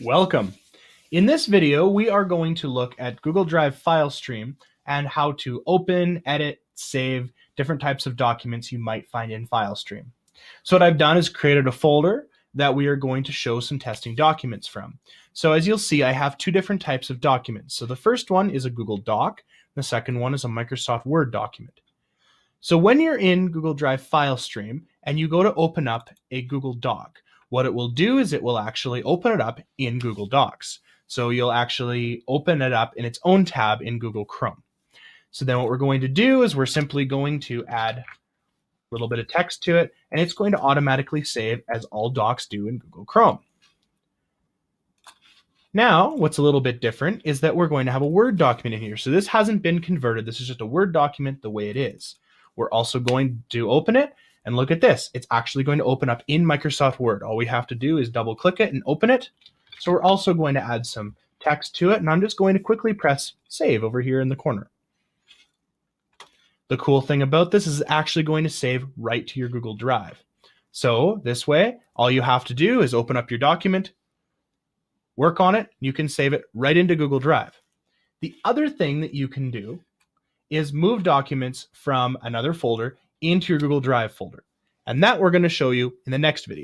Welcome. In this video, we are going to look at Google Drive file stream and how to open, edit, save different types of documents you might find in file stream. So what I've done is created a folder that we are going to show some testing documents from. So as you'll see, I have two different types of documents. So the first one is a Google Doc. The second one is a Microsoft Word document. So when you're in Google Drive file stream and you go to open up a Google Doc, what it will do is it will actually open it up in Google Docs. So you'll actually open it up in its own tab in Google Chrome. So then what we're going to do is we're simply going to add a little bit of text to it, and it's going to automatically save as all docs do in Google Chrome. Now, what's a little bit different is that we're going to have a Word document in here. So this hasn't been converted. This is just a Word document the way it is. We're also going to open it, and look at this. It's actually going to open up in Microsoft Word. All we have to do is double click it and open it. So we're also going to add some text to it, and I'm just going to quickly press save over here in the corner. The cool thing about this is it's actually going to save right to your Google Drive. So this way, all you have to do is open up your document, work on it, you can save it right into Google Drive. The other thing that you can do is move documents from another folder into your Google Drive folder. And that we're going to show you in the next video.